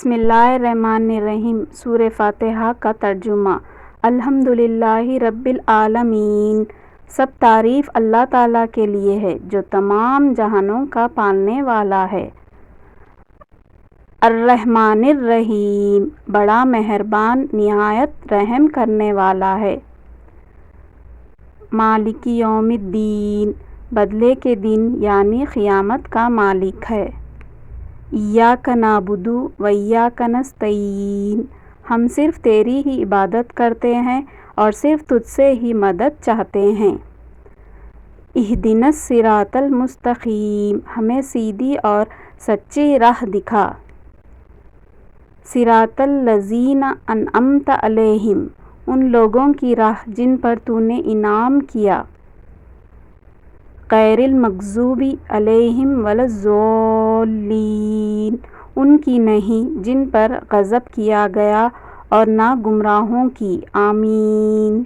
بسم اللہ الرحمن الرحیم۔ سورہ فاتحہ کا ترجمہ۔ الحمدللہ رب العالمین، سب تعریف اللہ تعالیٰ کے لیے ہے جو تمام جہانوں کا پالنے والا ہے۔ الرحمن الرحیم، بڑا مہربان نہایت رحم کرنے والا ہے۔ مالک یوم الدین، بدلے کے دن یعنی قیامت کا مالک ہے۔ ایاک نعبد و ایاک نستعین، ہم صرف تیری ہی عبادت کرتے ہیں اور صرف تجھ سے ہی مدد چاہتے ہیں۔ اہدنا الصراط المستقیم، ہمیں سیدھی اور سچی راہ دکھا۔ صراط الذین انعمت علیہم، ان لوگوں کی راہ جن پر تو نے انعام کیا۔ غیر المغضوب علیہم ولا الضالین، ان کی نہیں جن پر غضب کیا گیا اور نہ گمراہوں کی۔ آمین۔